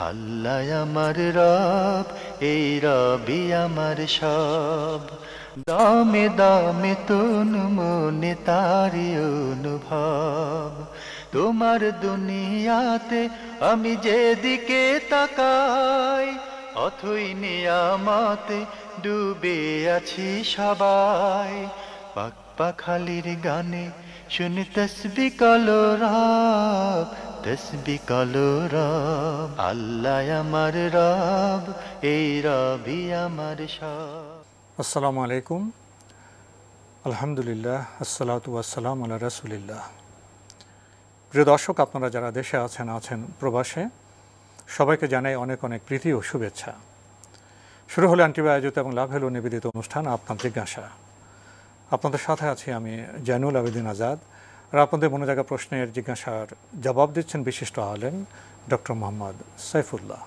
আল্লাহ আমার রব, এই রবি আমার সব। দামে দামে তুন মনে তারি অনুভব। তোমার দুনিয়াতে আমি যেদিকে তাকাই, অথই নিয়ামতে ডুবে আছি সবাই। পাক পাখালির গানে শুনি তসবি কলো রব, তসবি কলো রব। আল্লাহ আমার রব, এই রবি আমার সব। আসসালামু আলাইকুম, আলহামদুলিল্লাহ, আসসালাতু ওয়াসসালাম আলা রাসূলিল্লাহ। প্রিয় দর্শক, আপনারা যারা দেশে আছেন প্রবাসে, সবাইকে জানাই অনেক অনেক প্রীতি ও শুভেচ্ছা। শুরু হলো আন্টিবা আয়োজিত এবং লাভ হলো নিবেদিত অনুষ্ঠান আপনার জিজ্ঞাসা। আপনাদের সাথে আছি আমি জয়নুল আবেদিন আজাদ, আর আপনাদের মনে জাগা প্রশ্নের জিজ্ঞাসার জবাব দিচ্ছেন বিশিষ্ট আলেম ডক্টর মোহাম্মদ সাইফুল্লাহ।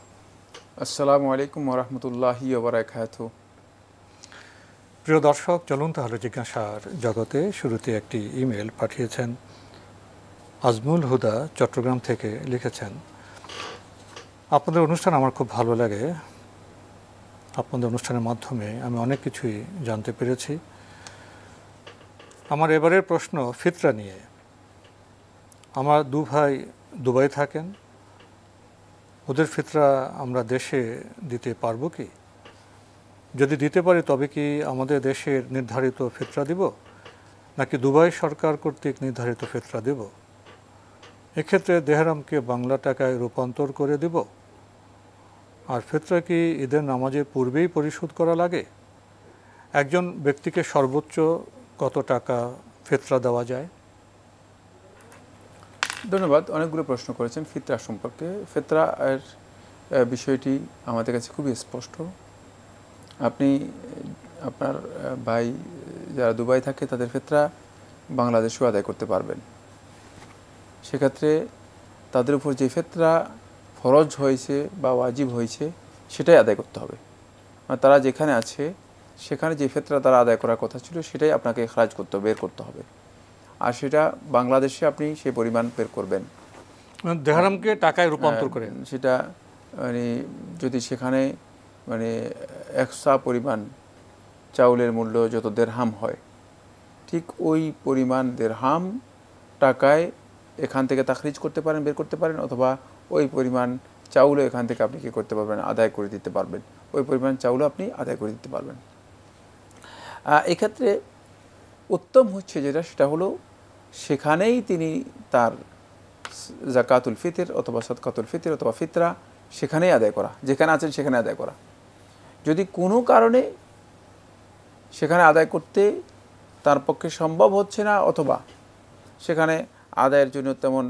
আসসালামু আলাইকুম ওয়া রাহমাতুল্লাহি ওয়া বারাকাতুহু। প্রিয় দর্শক, চলুন তাহলে জিজ্ঞাসার জগতে। শুরুতে একটি ইমেল পাঠিয়েছেন আজমুল হুদা, চট্টগ্রাম থেকে। লিখেছেন, আপনাদের অনুষ্ঠান আমার খুব ভালো লাগে। আপনাদের অনুষ্ঠানের মাধ্যমে আমি অনেক কিছুই জানতে পেরেছি। আমার এবারের প্রশ্ন ফিতরা নিয়ে। আমার দু ভাই দুবাই থাকেন, ওদের ফিতরা আমরা দেশে দিতে পারবো কি? যদি দিতে পারি তবে কি আমাদের দেশের নির্ধারিত ফিতরা দিব, নাকি দুবাই সরকার কর্তৃক নির্ধারিত ফিতরা দেব? এক্ষেত্রে দেহরামকে বাংলা টাকায় রূপান্তর করে দিব? আর ফিতরা কি ঈদের নামাজের পূর্বেই পরিশোধ করা লাগে? একজন ব্যক্তিকে সর্বোচ্চ কত টাকা ফিতরা দেওয়া যায়? ধন্যবাদ। অনেকগুলো প্রশ্ন করেছেন ফিতরা সম্পর্কে। ফিতরা এর বিষয়টি আমাদের কাছে খুবই স্পষ্ট। আপনি আপনার ভাই যারা দুবাই থাকে তাদের ফিতরা বাংলাদেশেও আদায় করতে পারবেন। সেক্ষেত্রে তাদের উপর যে ফিতরা ফরজ হয়েছে বা ওয়াজিব হয়েছে সেটাই আদায় করতে হবে। মানে তারা যেখানে আছে সেখানে যে ফিতরা তারা আদায় করার কথা ছিল সেটাই আপনাকে খরচ করতে হবে, বের করতে হবে। আর সেটা বাংলাদেশে আপনি সেই পরিমাণ বের করবেন, দেহরামকে টাকায় রূপান্তর করে। সেটা মানে যদি সেখানে মানে একশা পরিমাণ চাউলের মূল্য যত দেড়হাম হয়, ঠিক ওই পরিমাণ দেড়হাম টাকায় এখান থেকে তাখরিজ করতে পারেন, বের করতে পারেন, অথবা ওই পরিমাণ চাউলও এখান থেকে আপনি কী করতে পারবেন, আদায় করে দিতে পারবেন। ওই পরিমাণ চাউলও আপনি আদায় করে দিতে পারবেন। এক্ষেত্রে উত্তম হচ্ছে যেটা, সেটা হলো সেখানেই তিনি তার জাকাতুল ফিতর অথবা সাদকাতুল ফিতর অথবা ফিতরা সেখানেই আদায় করা, যেখানে আছেন সেখানে আদায় করা। যদি কোনো কারণে সেখানে আদায় করতে তার পক্ষে সম্ভব হচ্ছে না, অথবা সেখানে আদায়ের জন্য তেমন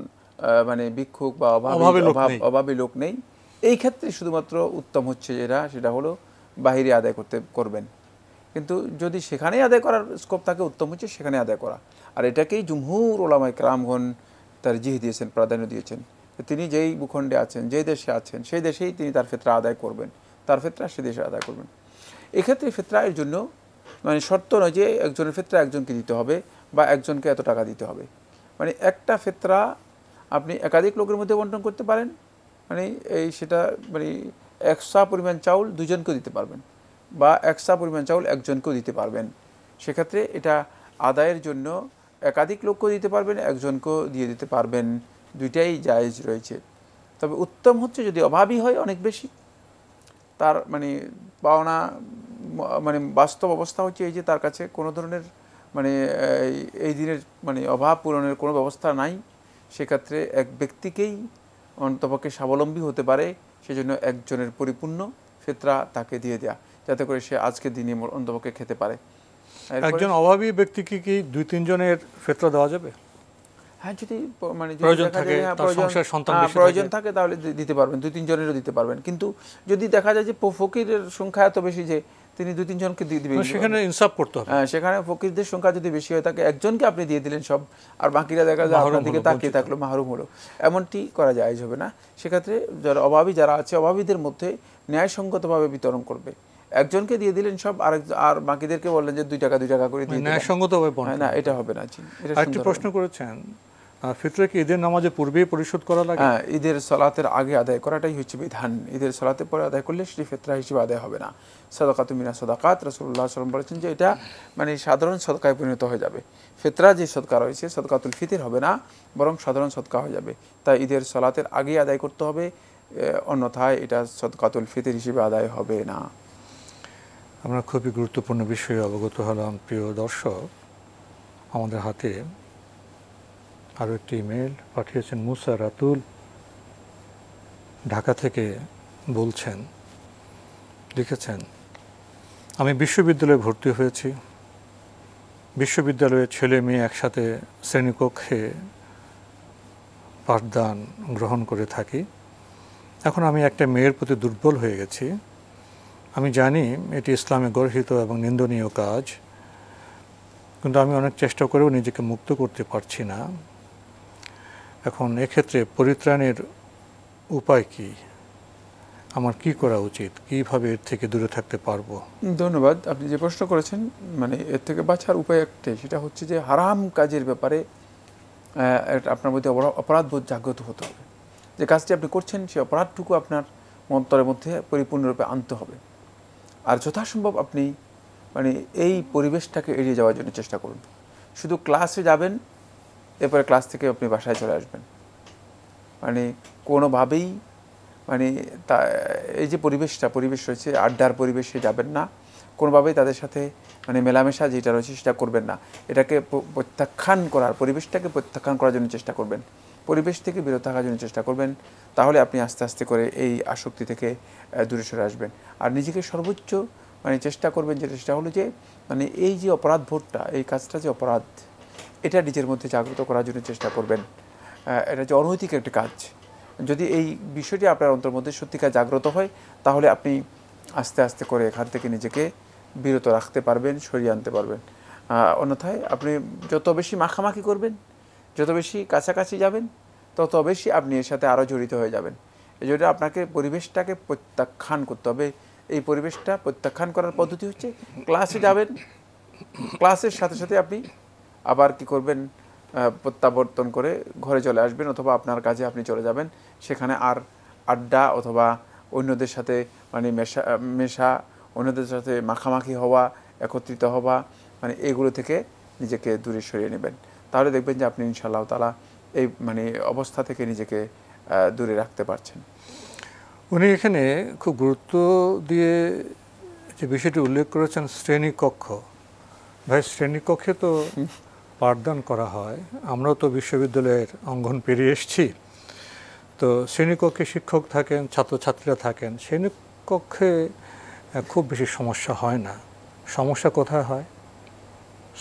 মানে ভিক্ষুক বা অভাবী লোক নেই, এই ক্ষেত্রে শুধুমাত্র উত্তম হচ্ছে যেটা, সেটা হলো বাহিরে আদায় করবেন। কিন্তু যদি সেখানেই আদায় করার স্কোপ থাকে, উত্তম হচ্ছে সেখানে আদায় করা। আর এটাকেই জুমহুর উলামায়ে কেরামগণ তারজিহ দিয়েছেন, প্রাধান্য দিয়েছেন। তিনি যেই ভূখণ্ডে আছেন, যেই দেশে আছেন, সেই দেশেই তিনি তার ফিতরা আদায় করবেন, তার ফিতরা সে দেশে আদায় করবেন। এক্ষেত্রে ফিতরা এর জন্য মানে শর্ত নয় যে একজনের ফিতরা একজনকে দিতে হবে বা একজনকে এত টাকা দিতে হবে। মানে একটা ফিতরা আপনি একাধিক লোকের মধ্যে বন্টন করতে পারেন। মানে সেটা মানে একশা পরিমাণ চাউল দুজনকেও দিতে পারবেন, বা একশা পরিমাণ চাউল একজনকেও দিতে পারবেন। সেক্ষেত্রে এটা আদায়ের জন্য একাধিক লোককেও দিতে পারবেন, একজনকেও দিয়ে দিতে পারবেন, দুইটাই জায়েজ রয়েছে। তবে উত্তম হচ্ছে যদি অভাবী হয় অনেক বেশি, তার মানে পাওনা মানে বাস্তব অবস্থা হচ্ছে এই যে তার কাছে কোনো ধরনের মানে এই দিনের মানে অভাব পূরণের কোনো ব্যবস্থা নাই, সেক্ষেত্রে এক ব্যক্তিকেই অন্তপক্ষে স্বাবলম্বী হতে পারে, সেজন্য একজনের পরিপূর্ণ ফিতরা তাকে দিয়ে দেয়া, যাতে করে সে আজকের দিনে অন্তপক্ষে খেতে পারে। একজন অভাবী ব্যক্তিকে কি দুই তিনজনের ফিতরা দেওয়া যাবে? হ্যাঁ, যদি মানে প্রয়োজন থাকে তাহলে দিতে পারবেন, দুই তিনজনেরও দিতে পারবেন। কিন্তু যদি দেখা যায় যে ফকিরের সংখ্যা এত বেশি যে তিনি দুই তিনজনকে দিয়ে দিবেন, সেখানে ইনসাফ করতে হবে। সেখানে ফকিরদের সংখ্যা যদি বেশি হয়ে থাকে, একজনকে আপনি দিয়ে দিলেন সব, আর বাকিরা দেখা যায় আপনার দিকে তাকিয়ে থাকলো, মাহরুম হলো, এমনটি করা জায়েজ হবে না। সেক্ষেত্রে যারা অভাবী যারা আছে, অভাবীদের মধ্যে ন্যায়সঙ্গতভাবে বিতরণ করবে। একজনকে দিয়ে দিলেন সব, আর বাকিদেরকে বললেন যে 2 টাকা করে দিয়ে দিলেন, ন্যায়সঙ্গতভাবে না, এটা হবে না। আরেকটি প্রশ্ন করেছেন ফিতরা কি ঈদের নামাজের পূর্বেই পরিশোধ করা লাগে? হ্যাঁ, ঈদের সালাতের আগে আদায় করাটাই হচ্ছে বিধান। ঈদের সালাতের পরে আদায় করলে সেটি ফিতরা হিসেবে আদায় হবে না। সাদাকাতু মিনা সাদাকাত, রাসূলুল্লাহ সাল্লাল্লাহু আলাইহি ওয়াসাল্লাম বলেছেন যে এটা মানে সাধারণ সদকায় পরিণত হয়ে যাবে। ফিতরা যে সদকা রয়েছে সদকাতুল ফিতর হবে না, বরং সাধারণ সদকা হয়ে যাবে। তাই ঈদের সালাতের আগে আদায় করতে হবে, অন্যথায় এটা সদকাতুল ফিতর হিসেবে আদায় হবে না। আমরা খুবই গুরুত্বপূর্ণ বিষয়ে অবগত হলাম প্রিয় দর্শক। আমাদের হাতে আরও একটি ইমেল পাঠিয়েছেন মুসা রাতুল, ঢাকা থেকে বলছেন, লিখেছেন, আমি বিশ্ববিদ্যালয়ে ভর্তি হয়েছি। বিশ্ববিদ্যালয়ে ছেলে মেয়ে একসাথে শ্রেণীকক্ষে পাঠদান গ্রহণ করে থাকি। এখন আমি একটা মেয়ের প্রতি দুর্বল হয়ে গেছি। আমি জানি এটি ইসলামে গর্হিত এবং নিন্দনীয় কাজ, কিন্তু আমি অনেক চেষ্টা করেও নিজেকে মুক্ত করতে পারছি না। এখন এক্ষেত্রে পরিত্রাণের উপায় কি? আমার কি করা উচিত? কিভাবে এর থেকে দূরে থাকতে পারবো? ধন্যবাদ। আপনি যে প্রশ্ন করেছেন, মানে এর থেকে বাঁচার উপায় একটাই, সেটা হচ্ছে যে হারাম কাজের ব্যাপারে আপনার মধ্যে অপরাধবোধ জাগ্রত হতে হবে। যে কাজটি আপনি করছেন সেই অপরাধটুকু আপনার অন্তরের মধ্যে পরিপূর্ণরূপে আনতে হবে। আর যথাসম্ভব আপনি মানে এই পরিবেশটাকে এড়িয়ে যাওয়ার জন্য চেষ্টা করুন। শুধু ক্লাসে যাবেন, এরপরে ক্লাস থেকে আপনি বাসায় চলে আসবেন, মানে কোনোভাবেই মানে এই যে পরিবেশ রয়েছে, আড্ডার পরিবেশে যাবেন না, কোনোভাবেই তাদের সাথে মানে মেলামেশা যেটা রয়েছে সেটা করবেন না। এটাকে প্রত্যাখ্যান করার, পরিবেশটাকে প্রত্যাখ্যান করার জন্য চেষ্টা করবেন, পরিবেশ থেকে বিরত থাকার জন্য চেষ্টা করবেন। তাহলে আপনি আস্তে আস্তে করে এই আসক্তি থেকে দূরে সরে আসবেন। আর নিজেকে সর্বোচ্চ মানে চেষ্টা করবেন, যেটা সেটা হলো যে মানে এই যে অপরাধবোধটা, এই কাজটা যে অপরাধ, এটা নিজের মধ্যে জাগ্রত করার জন্য চেষ্টা করবেন। এটা যে অনৈতিক একটা কাজ, যদি এই বিষয়টি আপনার অন্তর মধ্যে সত্যিকার জাগ্রত হয়, তাহলে আপনি আস্তে আস্তে করে এখান থেকে নিজেকে বিরত রাখতে পারবেন, সরিয়ে আনতে পারবেন। অন্যথায় আপনি যত বেশি মাখামাখি করবেন, যত বেশি কাছাকাছি যাবেন, তত বেশি আপনি এর সাথে আরও জড়িত হয়ে যাবেন। এই জন্য আপনাকে পরিবেশটাকে প্রত্যাখ্যান করতে হবে। এই পরিবেশটা প্রত্যাখ্যান করার পদ্ধতি হচ্ছে ক্লাসে যাবেন, ক্লাসের সাথে সাথে আপনি আবার কি করবেন, প্রত্যাবর্তন করে ঘরে চলে আসবেন, অথবা আপনার কাজে আপনি চলে যাবেন। সেখানে আর আড্ডা অথবা অন্যদের সাথে মানে মেশা, অন্যদের সাথে মাখামাখি হওয়া, একত্রিত হওয়া, মানে এগুলো থেকে নিজেকে দূরে সরিয়ে নেবেন। তাহলে দেখবেন যে আপনি ইনশাআল্লাহ তাআলা এই মানে অবস্থা থেকে নিজেকে দূরে রাখতে পারছেন। উনি এখানে খুব গুরুত্ব দিয়ে যে বিষয়টি উল্লেখ করেছেন, শ্রেণীকক্ষ। ভাই, শ্রেণীকক্ষে তো পাঠদান করা হয়, আমরাও তো বিশ্ববিদ্যালয়ের অঙ্গন পেরিয়ে এসেছি। তো শ্রেণীকক্ষে শিক্ষক থাকেন, ছাত্রছাত্রীরা থাকেন, শ্রেণীকক্ষে খুব বেশি সমস্যা হয় না। সমস্যা কোথায় হয়?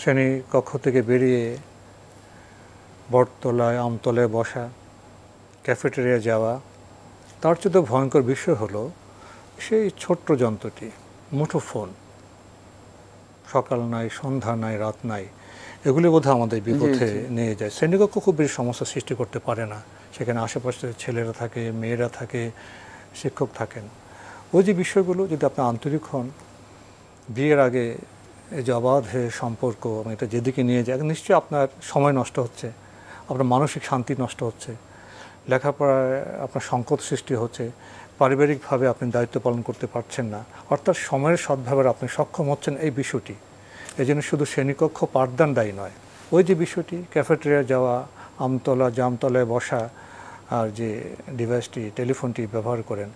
শ্রেণীকক্ষ থেকে বেরিয়ে বটতলায়, আমতলায় বসা, ক্যাফেটেরিয়া যাওয়া। তার চেয়ে ভয়ঙ্কর বিষয় হলো সেই ছোট্ট যন্ত্রটি, মুঠোফোন। সকাল নাই, সন্ধ্যা নাই, রাত নাই, এগুলি বোধহয় আমাদের বিপথে নিয়ে যায়। শ্রেণীকক্ষ খুব বেশি সমস্যা সৃষ্টি করতে পারে না। সেখানে আশেপাশে ছেলেরা থাকে, মেয়েরা থাকে, শিক্ষক থাকেন। ওই যে বিষয়গুলো যদি আপনি আন্তরিক হন, বিয়ের আগে এই যে অবাধ সম্পর্ক এটা যেদিকে নিয়ে যায়, নিশ্চয়ই আপনার সময় নষ্ট হচ্ছে, আপনার মানসিক শান্তি নষ্ট হচ্ছে, লেখাপড়ায় আপনার সংকট সৃষ্টি হচ্ছে, পারিবারিকভাবে আপনি দায়িত্ব পালন করতে পারছেন না, অর্থাৎ সময়ের সদ্ভাবে আপনি সক্ষম হচ্ছেন এই বিষয়টি। এই জন্য শুধু শ্রেণীকক্ষ পাঠদান দায়ী নয়, ওই যে বিষয়টি ক্যাফেটেরিয়া যাওয়া, আমতলা জামতলায় বসা, আর যে ডিভাইসটি টেলিফোনটি ব্যবহার করেন,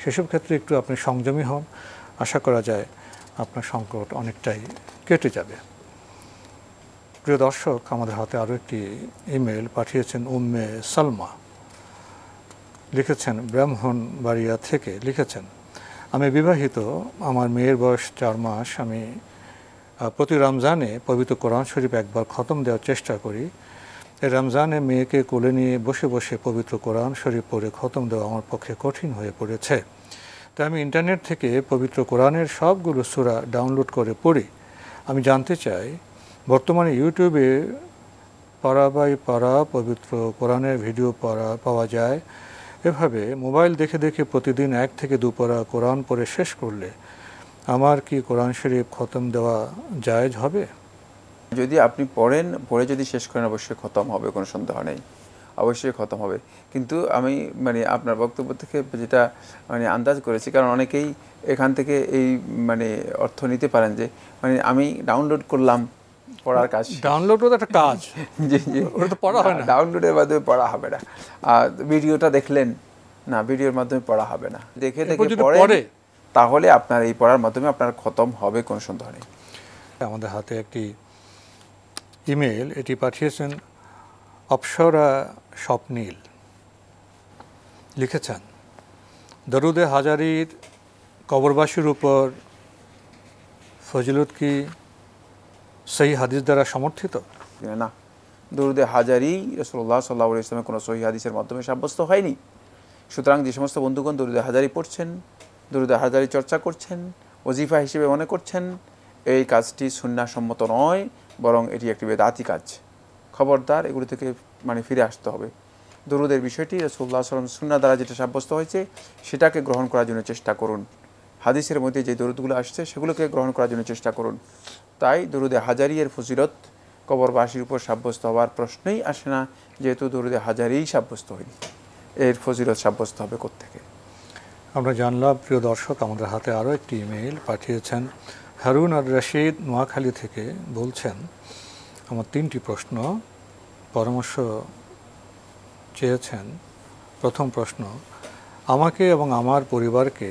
সেসব ক্ষেত্রে একটু আপনি সংযমী হন, আশা করা যায় আপনার সংকট অনেকটাই কেটে যাবে। প্রিয় দর্শক, আমাদের হাতে আরও একটি ইমেল পাঠিয়েছেন উম্মে সালমা, লিখেছেন ব্রাহ্মণবাড়িয়া থেকে। লিখেছেন, আমি বিবাহিত, আমার মেয়ের বয়স 4 মাস। আমি প্রতি রমজানে পবিত্র কোরআন শরীফ একবার খতম দেওয়ার চেষ্টা করি। এই রমজানে মেয়েকে কোলে নিয়ে বসে বসে পবিত্র কোরআন শরীফ পড়ে খতম দেওয়া আমার পক্ষে কঠিন হয়ে পড়েছে। তাই আমি ইন্টারনেট থেকে পবিত্র কোরআনের সবগুলো সূরা ডাউনলোড করে পড়ি। আমি জানতে চাই, বর্তমানে ইউটিউবে পারা বাই পারা পবিত্র কোরআনের ভিডিও পাওয়া যায়। এভাবে মোবাইল দেখে দেখে প্রতিদিন 1 থেকে 2 পারা কোরআন পড়ে শেষ করলে আমার কি কোরআন শরীফ খতম দেওয়া জায়েজ হবে? যদি আপনি পড়ে যদি শেষ করেন অবশ্যই খতম হবে, কোনো সন্দেহ নেই, অবশ্যই খতম হবে। কিন্তু আমি মানে আপনার বক্তব্য থেকে যেটা মানে আন্দাজ করেছি, কারণ অনেকেই এখান থেকে এই মানে অর্থ নিতে পারেন যে মানে আমি ডাউনলোড করলাম, পড়ার কাজ। ডাউনলোড তো একটা কাজ, জি জি, ওটা তো পড়া হয় না। ডাউনলোডের মাধ্যমে পড়া হবে না। আর ভিডিওটা দেখলেন না, ভিডিওর মাধ্যমে পড়া হবে না। দেখে পড়ে তাহলে আপনার এই পড়ার মাধ্যমে আপনার খতম হবে, কোনো সন্দেহ নেই। আমাদের হাতে একটি ইমেল, এটি পাঠিয়েছেন অপসরা স্বপ্নীল। লিখেছেন, দরুদে হাজারির কবরবাসীর উপর ফজিলত কি সহি হাদিস দ্বারা সমর্থিত? না, দরুদে হাজারি রাসূলুল্লাহ সাল্লাল্লাহু আলাইহি ওয়াসাল্লামের কোনো সহিহ হাদিসের মাধ্যমে সাব্যস্ত হয়নি। সুতরাং যে সমস্ত বন্ধুগণ দরুদে হাজারি পড়ছেন, দরুদে হাজারি চর্চা করছেন, ওজিফা হিসেবে মনে করছেন, এই কাজটি সুন্নাহসম্মত নয়, বরং এটি একটি বেদাতি কাজ। খবরদার এগুলো থেকে মানে ফিরে আসতে হবে। দরুদের বিষয়টি রাসূলুল্লাহ সাল্লাল্লাহু আলাইহি ওয়াসাল্লাম সুন্নাহ দ্বারা যেটা সাব্যস্ত হয়েছে সেটাকে গ্রহণ করার জন্য চেষ্টা করুন। হাদিসের মধ্যে যে দরুদগুলো আসছে সেগুলোকে গ্রহণ করার জন্য চেষ্টা করুন। তাই দরুদে হাজারি এর ফজিলত কবরবাসীর উপর সাব্যস্ত হওয়ার প্রশ্নই আসে না, যেহেতু দরুদে হাজারিই সাব্যস্ত হয়নি, এর ফজিলত সাব্যস্ত হবে কোত্থেকে? আমরা জানলাম, প্রিয় দর্শক, আমাদের হাতে আরও একটি ইমেল পাঠিয়েছেন হারুন আর রশিদ নোয়াখালী থেকে। বলছেন, আমার 3টি প্রশ্ন, পরামর্শ চেয়েছেন। প্রথম প্রশ্ন, আমাকে এবং আমার পরিবারকে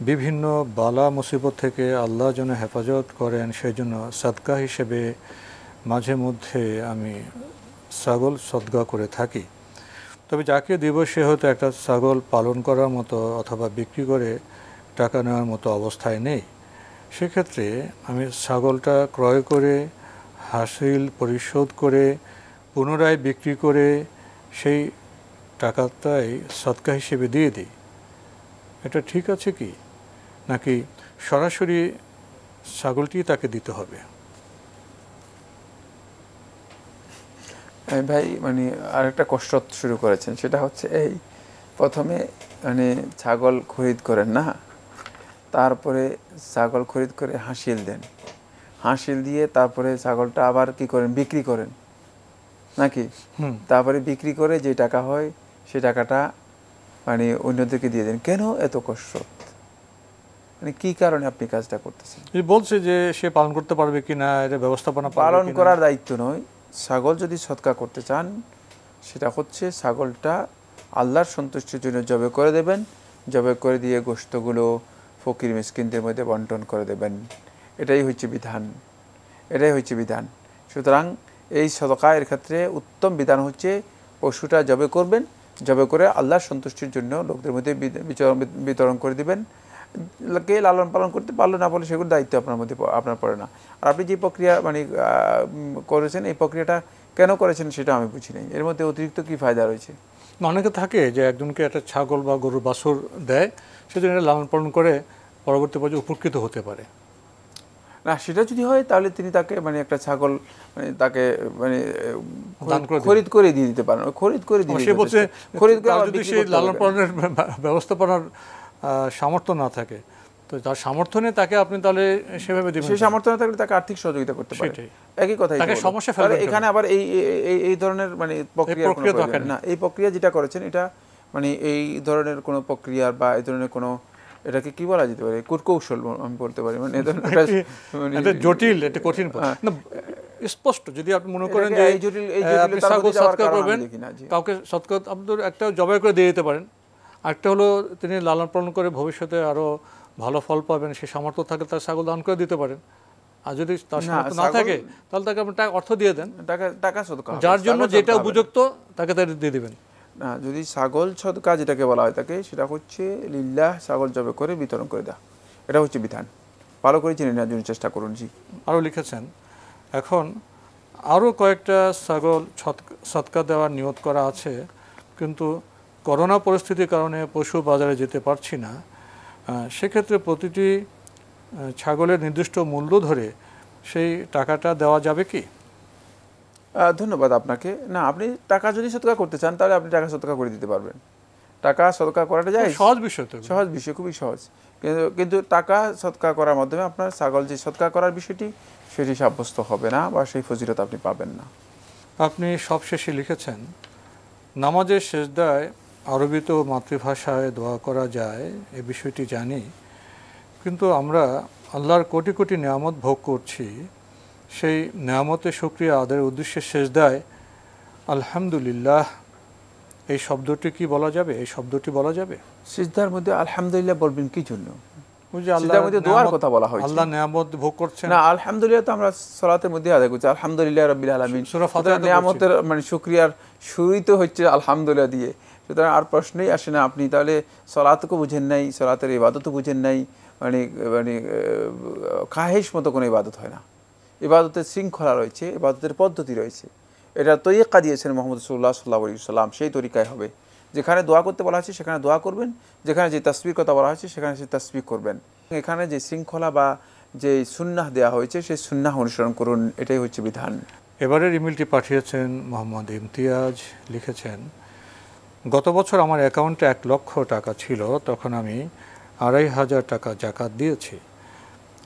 বিভিন্ন বালা মুসিবত থেকে আল্লাহ যেন হেফাজত করেন, সেই জন্য সদকা হিসেবে মাঝে মধ্যে আমি ছাগল সদকা করে থাকি। তবে যাকে দিব সে হয়তো একটা ছাগল পালন করার মতো অথবা বিক্রি করে টাকা নেওয়ার মতো অবস্থায় নেই। সেক্ষেত্রে আমি ছাগলটা ক্রয় করে হাসিল পরিশোধ করে পুনরায় বিক্রি করে সেই টাকাটাই সদকা হিসেবে দিয়ে দিই। এটা ঠিক আছে কি, নাকি সরাসরি ছাগলটি তাকে দিতে হবে? ভাই মানে আরেকটা কসরত শুরু করেছেন, সেটা হচ্ছে এই প্রথমে মানে ছাগল খরিদ করেন না, তারপরে ছাগল খরিদ করে হাসিল দেন, হাসিল দিয়ে তারপরে ছাগলটা আবার কি করেন, বিক্রি করেন নাকি? তারপরে বিক্রি করে যে টাকা হয় সেই টাকাটা মানে অন্যদেরকে দিয়ে দেন। কেন এত কসরত? মানে কি কারণে আপনি কাজটা করতেছেন? বলছে যে সে পালন করতে পারবে কিনা, এটা ব্যবস্থাপনা পালন করার দায়িত্ব নয়। ছাগল যদি সদকা করতে চান, সেটা হচ্ছে ছাগলটা আল্লাহর সন্তুষ্টির জন্য জবে করে দেবেন, জবে করে দিয়ে গোশতগুলো ফকির মিসকিনদের মধ্যে বন্টন করে দেবেন। এটাই হচ্ছে বিধান, এটাই হচ্ছে বিধান। সুতরাং এই সদকা এর ক্ষেত্রে উত্তম বিধান হচ্ছে পশুটা জবে করবেন, জবে করে আল্লাহর সন্তুষ্টির জন্য লোকদের মধ্যে বিতরণ করে দিবেন। কে লালন পালন করতে পারলো না বলে সেগুলোর দায়িত্ব আপনার মধ্যে আপনার পড়ে না। আর আপনি যে প্রক্রিয়া মানে করেছেন, এই প্রক্রিয়াটা কেন করেছেন সেটা আমি বুঝি নাই। এর মধ্যে অতিরিক্ত কি ফায়দা রয়েছে? অনেকে থাকে যে একজনকে একটা ছাগল বা গরুর বাছুর দেয়, সেজন্য এটা লালন পালন করে পরবর্তী পর্যায়ে উপকৃত হতে পারে। না, সেটা যদি হয় তাহলে তিনি তাকে মানে একটা ছাগল মানে তাকে মানে খরিদ করে দিয়ে দিতে পারেন। খরিদ করে দিয়ে সে বলছে খরিদ করে যদি সে লালন পালনের ব্যবস্থাপনার সামর্থ্য না থাকে, তো তার সামর্থ্য নিয়ে তাকে আপনি তাহলে সেভাবে দিবেন। সেই সামর্থ্য না থাকলে তাকে আর্থিক সহযোগিতা করতে পারে, একই কথাই। তাকে সমস্যা ফেলবেন। এখানে আবার এই ধরনের মানে প্রক্রিয়া না, এই প্রক্রিয়া যেটা করেছেন এটা মানে এই ধরনের কোনো প্রক্রিয়া বা এই ধরনের কোনো, এটাকে কি বলা যেতে পারে, কূটকৌশল আমি বলতে পারি। মানে এটা জটিল, এটা কঠিন না, স্পষ্ট। যদি আপনি মনে করেন যে এই জটিল সৎকার করবেন, কাউকে সৎকার আপনার একটা জবাই করে দিয়ে দিতে পারেন। আরেকটা হলো তিনি লালন পালন করে ভবিষ্যতে আরো ভালো ফল পাবেন, সে সামর্থ্য থাকে তার ছাগল দান করে দিতে পারেন। আর যদি তার সামর্থ্য না থাকে তাহলে তাকে আপনি অর্থ দিয়ে দেন, টাকা সদকা, যার জন্য যেটা উপযুক্ত তাকে তাই দিয়ে দিবেন। না, যদি ছাগল সদকা যেটাকে বলা হয় তাকে, সেটা হচ্ছে লিল্লাহ, ছাগল জবে করে বিতরণ করে দেওয়া, এটা হচ্ছে বিধান। ভালো করে জেনে নেওয়ার জন্য চেষ্টা করুন। জি, আরও লিখেছেন, এখন আরও কয়েকটা ছাগল সদকা দেওয়ার নিয়ত করা আছে, কিন্তু করোনা পরিস্থিতির কারণে পশু বাজারে যেতে পারছি না। সেক্ষেত্রে প্রতিটি ছাগলের নির্দিষ্ট মূল্য ধরে সেই টাকাটা দেওয়া যাবে কি? ধন্যবাদ আপনাকে। না, আপনি টাকা যদি সদকা করতে চান তাহলে আপনি টাকা সদকা করে দিতে পারবেন। টাকা সদকা করাটা যায়, সহজ বিষয়, তো সহজ বিষয়, খুবই সহজ। কিন্তু টাকা সদকা করার মাধ্যমে আপনার ছাগল যে সদকা করার বিষয়টি সেটি সাব্যস্ত হবে না বা সেই ফজিলত আপনি পাবেন না। আপনি সবশেষে লিখেছেন, নামাজের সেজদায় আরবিতে ও মাতৃভাষায় দোয়া করা যায়, এ বিষয়টি জানি, কিন্তু আমরা আল্লাহর কোটি কোটি নিয়ামত ভোগ করছি, সেই নিয়ামতের শুকরিয়া আদায়ের উদ্দেশ্যে সেজদায় আলহামদুলিল্লাহ এই শব্দটি কি বলা যাবে? এই শব্দটি বলা যাবে? সিজদার মধ্যে আলহামদুলিল্লাহ বলবেন কি জন্য? ওই যে সিজদার মধ্যে দোয়ার কথা বলা হয়েছে। আল্লাহ নিয়ামত ভোগ করছেন না, আলহামদুলিল্লাহ তো আমরা সালাতের মধ্যে আদায় করছি, আলহামদুলিল্লাহ রাব্বিল আলামিন। সূরা ফাতিহা নিয়ামতের মানে শুকরিয়ার শুরুই তো হচ্ছে আলহামদুলিল্লাহ দিয়ে। সুতরাং আর প্রশ্নই আসে না, আপনি তাহলে সালাতকে বুঝেন নাই, সালাতের ইবাদতও বুঝেন নাই, মানে মানে খাহেশ মতো কোনো ইবাদত হয় না। ইবাদতের শৃঙ্খলা রয়েছে, ইবাদতের পদ্ধতি রয়েছে, এটা তরিকা দিয়েছেন মুহাম্মদ রাসূলুল্লাহ সাল্লাল্লাহু আলাইহি ওয়াসাল্লাম, সেই তরিকায় হবে। যেখানে দোয়া করতে বলা হয়েছে সেখানে দোয়া করবেন, যেখানে যে তাসবিহর কথা বলা হয়েছে সেখানে সেই তাসবিহ করবেন। এখানে যে শৃঙ্খলা বা যে সুন্নাহ দেওয়া হয়েছে সেই সুন্নাহ অনুসরণ করুন, এটাই হচ্ছে বিধান। এবারের ইমেলটি পাঠিয়েছেন মোহাম্মদ ইমতিয়াজ, লিখেছেন, গত বছর আমার অ্যাকাউন্টে 1 লক্ষ টাকা ছিল, তখন আমি 2,500 টাকা জাকাত দিয়েছি।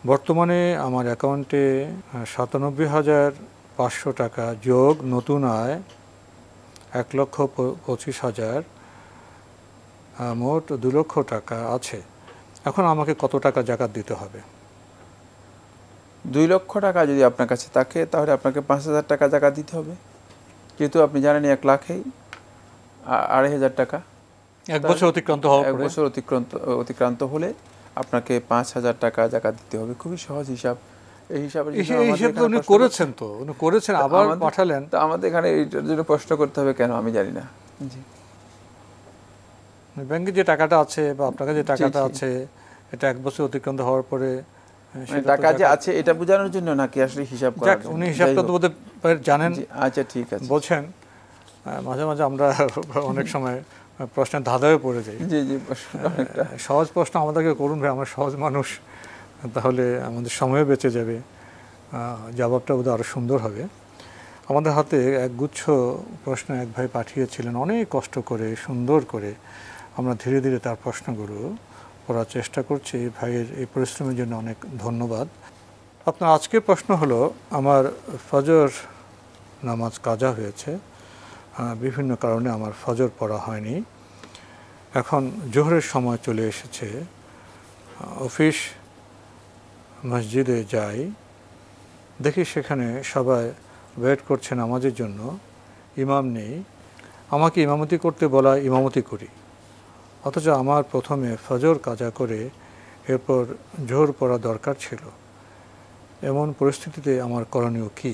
বর্তমানে আমার অ্যাকাউন্টে 97,500 টাকা যোগ নতুন আয় 1,25,000, মোট 2 লক্ষ টাকা আছে। এখন আমাকে কত টাকা জাকাত দিতে হবে? 2 লক্ষ টাকা যদি আপনার কাছে থাকে তাহলে আপনাকে 5,000 টাকা জাকাত দিতে হবে, যেহেতু আপনি জানেন 1 লাখেই 2,500 টাকা। 1 বছর অতিক্রান্ত হওয়ার পরে, 1 বছর অতিক্রান্ত হলে আপনাকে 5,000 টাকা জাকাত দিতে হবে। খুবই সহজ হিসাব। এই হিসাবে উনি করেছেন, তো উনি করেছেন, আবার পাঠালেন। তো আমাদের এখানে এইটার জন্য প্রশ্ন করতে হবে কেন আমি জানি না। জি, ব্যাংকে যে টাকাটা আছে বা আপনার কাছে যে টাকাটা আছে, এটা 1 বছর অতিক্রান্ত হওয়ার পরে টাকা যে আছে এটা বোঝানোর জন্য নাকি আসলে হিসাব করার জন্য? উনি হিসাবটা তো বোধহয় জানেন। আচ্ছা, ঠিক আছে, বলছেন। মাঝে মাঝে আমরা অনেক সময় প্রশ্নের ধাঁধায় পড়ে যাই। জি জি, সহজ প্রশ্ন আমাদেরকে করুন ভাই, আমরা সহজ মানুষ, তাহলে আমাদের সময়ও বেঁচে যাবে, জবাবটা বোধহয় আরও সুন্দর হবে। আমাদের হাতে একগুচ্ছ প্রশ্ন এক ভাই পাঠিয়েছিলেন, অনেক কষ্ট করে সুন্দর করে। আমরা ধীরে ধীরে তার প্রশ্নগুলো পড়ার চেষ্টা করছি। ভাইয়ের এই পরিশ্রমের জন্য অনেক ধন্যবাদ। আপনার আজকের প্রশ্ন হলো, আমার ফজর নামাজ কাজা হয়েছে, বিভিন্ন কারণে আমার ফজর পড়া হয়নি। এখন জোহরের সময় চলে এসেছে, অফিস মসজিদে যাই, দেখি সেখানে সবাই ওয়েট করছে নামাজের জন্য, ইমাম নেই। আমাকে ইমামতি করতে বলা, ইমামতি করি, অথচ আমার প্রথমে ফজর কাজা করে এরপর জোহর পড়া দরকার ছিল। এমন পরিস্থিতিতে আমার করণীয় কি?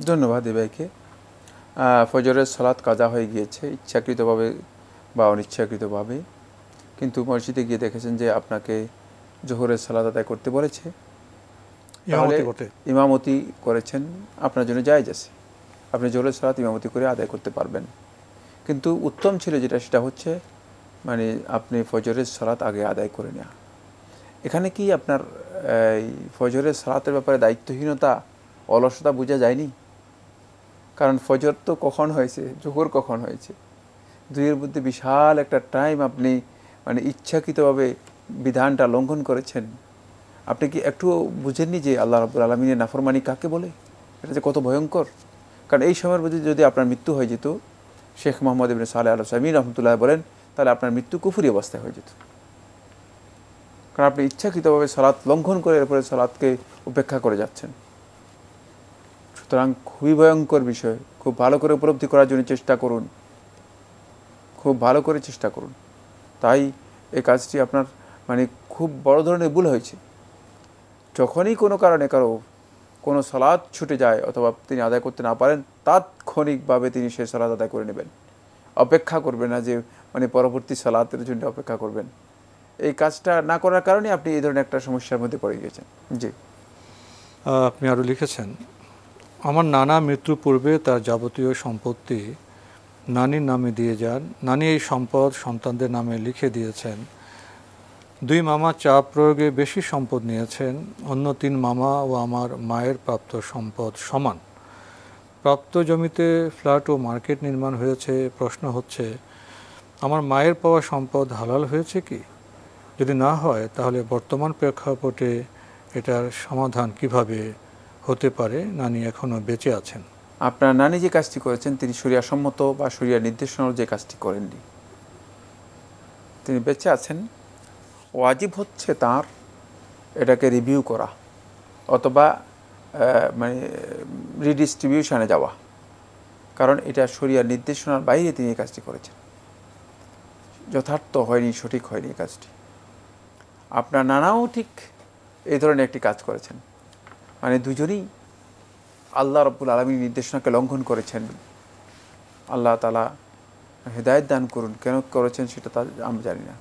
ধন্যবাদ এই ভাইকে। ফজরের সালাত কাজা হয়ে গিয়েছে ইচ্ছাকৃতভাবে বা অনিচ্ছাকৃতভাবে, কিন্তু মসজিদে গিয়ে দেখেছেন যে আপনাকে জোহরের সালাত আদায় করতে বলেছে, ইমামতি করেছেন, আপনার জন্য জায়েজ আছে, আপনি জোহরের সালাত ইমামতি করে আদায় করতে পারবেন। কিন্তু উত্তম ছিল যেটা, সেটা হচ্ছে মানে আপনি ফজরের সালাত আগে আদায় করে নেওয়া। এখানে কি আপনার এই ফজরের সালাতের ব্যাপারে দায়িত্বহীনতা, অলসতা বোঝা যায়নি? কারণ ফজর তো কখন হয়েছে, জোহর কখন হয়েছে, দুইয়ের মধ্যে বিশাল একটা টাইম আপনি মানে ইচ্ছাকৃতভাবে বিধানটা লঙ্ঘন করেছেন। আপনি কি একটু বুঝেননি যে আল্লাহ রাব্বুল আলামিনের নাফরমানি কাকে বলে? এটা যে কত ভয়ঙ্কর। কারণ এই সময়ের মধ্যে যদি আপনার মৃত্যু হয়ে যেত, শেখ মোহাম্মদ ইবনে সালেহ আল উসাইমিন রহমতুল্লাহ বলেন, তাহলে আপনার মৃত্যু কুফরি অবস্থায় হয়ে যেত। কারণ আপনি ইচ্ছাকৃতভাবে সালাত লঙ্ঘন করে এরপরে সালাতকে উপেক্ষা করে যাচ্ছেন। সুতরাং খুবই ভয়ঙ্কর বিষয়। খুব ভালো করে উপলব্ধি করার জন্য চেষ্টা করুন, খুব ভালো করে চেষ্টা করুন। তাই এই কাজটি আপনার মানে খুব বড় ধরনের ভুল হয়েছে। যখনই কোনো কারণে কারো কোনো সালাত ছুটে যায় অথবা তিনি আদায় করতে না পারেন, তাৎক্ষণিকভাবে তিনি সেই সালাত আদায় করে নেবেন, অপেক্ষা করবেন না যে মানে পরবর্তী সালাতের জন্য অপেক্ষা করবেন। এই কাজটা না করার কারণে আপনি এই ধরনের একটা সমস্যার মধ্যে পড়ে গিয়েছেন। জি, আপনি আরও লিখেছেন, আমার নানা মৃত্যুর পূর্বে তার যাবতীয় সম্পত্তি নানির নামে দিয়ে যান। নানি এই সম্পদ সন্তানদের নামে লিখে দিয়েছেন। 2 মামা চাপ প্রয়োগে বেশি সম্পদ নিয়েছেন। অন্য 3 মামা ও আমার মায়ের প্রাপ্ত সম্পদ সমান। প্রাপ্ত জমিতে ফ্ল্যাট ও মার্কেট নির্মাণ হয়েছে। প্রশ্ন হচ্ছে, আমার মায়ের পাওয়া সম্পদ হালাল হয়েছে কি? যদি না হয় তাহলে বর্তমান প্রেক্ষাপটে এটার সমাধান কিভাবে হতে পারে? নানি এখনো বেঁচে আছেন। আপনার নানি যে কাজটি করেছেন তিনি শরিয়াসম্মত বা শরিয়া নির্দেশনার যে কাজটি করেননি, তিনি বেঁচে আছেন। ওয়াজিব হচ্ছে তার এটাকে রিভিউ করা অথবা মানে রিডিস্ট্রিবিউশনে যাওয়া, কারণ এটা শরিয়ার নির্দেশনার বাইরে তিনি এই কাজটি করেছেন, যথার্থ হয়নি, সঠিক হয়নি এই কাজটি। আপনার নানাও ঠিক এই ধরনের একটি কাজ করেছেন, মানে দুজনেই আল্লাহ রাব্বুল আলামিনের নির্দেশনাকে লঙ্ঘন করেছেন। আল্লাহ তাআলা হেদায়েত দান করুন, কেন করেছেন সেটা আমরা জানি না।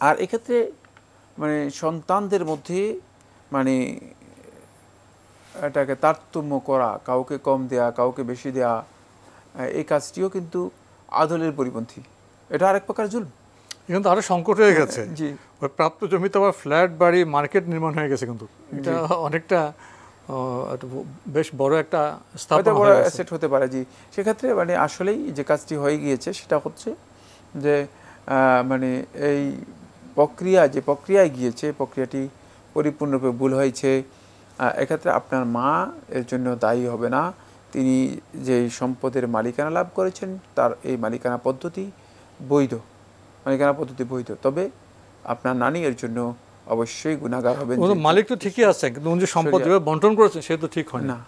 আর এক্ষেত্রে মানে সন্তানদের মধ্যে মানে এটাকে তারতম্য করা, কাউকে কম দেয়া, কাউকে বেশি দেয়া, এই কাজটিও কিন্তু আদলের পরিপন্থী। এটা আরেক প্রকার জুলম। এখন তো আরো সংকট হয়ে গেছে। জি, ওই প্রাপ্ত জমিতে আবার ফ্ল্যাট, বাড়ি, মার্কেট নির্মাণ হয়ে গেছে, কিন্তু এটা অনেকটা বেশ বড় একটা স্থাপনা বড় হয়ে গেছে। অ্যাসেট হতে পারে। জি, সেক্ষেত্রে মানে আসলেই যে কাজটি হয়ে গিয়েছে সেটা হচ্ছে যে মানে এই যে প্রক্রিয়ায় গিয়েছে, প্রক্রিয়াটি পরিপূর্ণরূপে ভুল হয়েছে। এক্ষেত্রে আপনার মা এর জন্য দায়ী হবে না। তিনি যেই সম্পদের মালিকানা লাভ করেছেন তার এই মালিকানা পদ্ধতি বৈধ, তবে আপনার নানি এর জন্য অবশ্যই গুনাহগার হবেন। মালিক তো ঠিকই আছে, কিন্তু উনি যে সম্পদ যেভাবে বন্টন করেছেন সে তো ঠিক হয় না।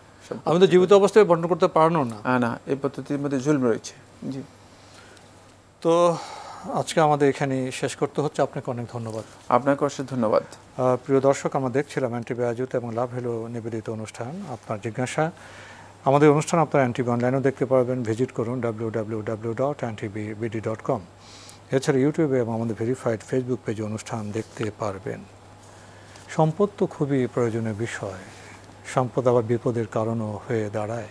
আমি তো জীবিত অবস্থায় বন্টন করতে পারনো না। না, এই পদ্ধতির মধ্যে জুলম রয়েছে। জি, তো আজকে আমাদের এখানে শেষ করতে হচ্ছে। আপনাকে অনেক ধন্যবাদ। আপনাকে অশেষ ধন্যবাদ। প্রিয় দর্শক, আমরা দেখছিলাম এনটিভি আয়োজিত এবং লাভ হলো নিবেদিত অনুষ্ঠান আপনার জিজ্ঞাসা। আমাদের অনুষ্ঠান আপনারা এনটিভি অনলাইনেও দেখতে পারবেন। ভিজিট করুন www.ntvbd.com। এছাড়া ইউটিউবে এবং আমাদের ভেরিফাইড ফেসবুক পেজে অনুষ্ঠান দেখতে পারবেন। সম্পদ তো খুবই প্রয়োজনীয় বিষয়। সম্পদ আবার বিপদের কারণও হয়ে দাঁড়ায়।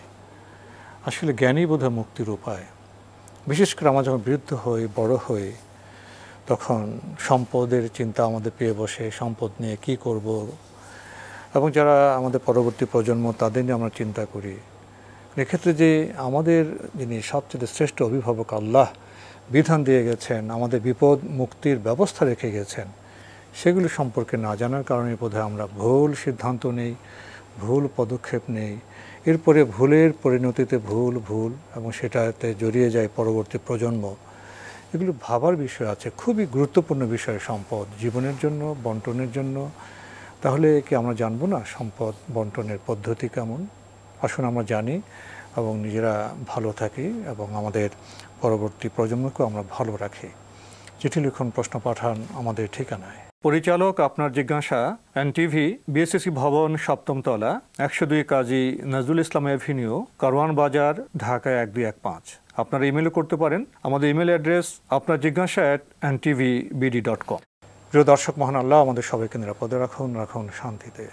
আসলে জ্ঞানই বোধহয় মুক্তির উপায়। বিশেষ করে আমরা যখন বৃদ্ধ হই, বড় হই, তখন সম্পদের চিন্তা আমাদের পেয়ে বসে। সম্পদ নিয়ে কি করব, এবং যারা আমাদের পরবর্তী প্রজন্ম তাদের নিয়ে আমরা চিন্তা করি। এক্ষেত্রে যে আমাদের যিনি সবচেয়ে শ্রেষ্ঠ অভিভাবক আল্লাহ বিধান দিয়ে গেছেন, আমাদের বিপদ মুক্তির ব্যবস্থা রেখে গেছেন, সেগুলো সম্পর্কে না জানার কারণে বোধহয় আমরা ভুল সিদ্ধান্ত নেই, ভুল পদক্ষেপ নেই। এরপরে ভুলের পরিণতিতে ভুল এবং সেটাতে জড়িয়ে যায় পরবর্তী প্রজন্ম। এগুলো ভাবার বিষয় আছে। খুবই গুরুত্বপূর্ণ বিষয় সম্পদ জীবনের জন্য, বন্টনের জন্য। তাহলে কি আমরা জানবো না সম্পদ বন্টনের পদ্ধতি কেমন? আসুন আমরা জানি এবং নিজেরা ভালো থাকি এবং আমাদের পরবর্তী প্রজন্মকেও আমরা ভালো রাখি। চিঠি লিখুন, প্রশ্ন পাঠান আমাদের ঠিকানায়। পরিচালক আপনার জিজ্ঞাসা, এনটিভি, বিএসসি ভবন, 7ম তলা, 102 কাজী নজরুল ইসলাম এভিনিউ, কারওয়ান বাজার, ঢাকা 1215। আপনারা ইমেলও করতে পারেন। আমাদের ইমেল অ্যাড্রেস আপনার জিজ্ঞাসা @ntvbd.com। প্রিয় দর্শক, মহান আল্লাহ আমাদের সবাইকে নিরাপদে রাখুন শান্তিতে।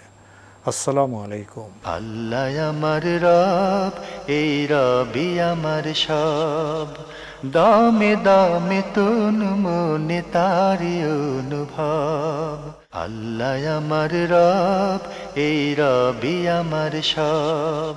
আসসালামু আলাইকুম। আল্লাহ আমার রব, এই রবি আমার সব, দামে দামে তুন মনে তারি অনুভব। আল্লাহ আমার রব, এই রবি আমার সব।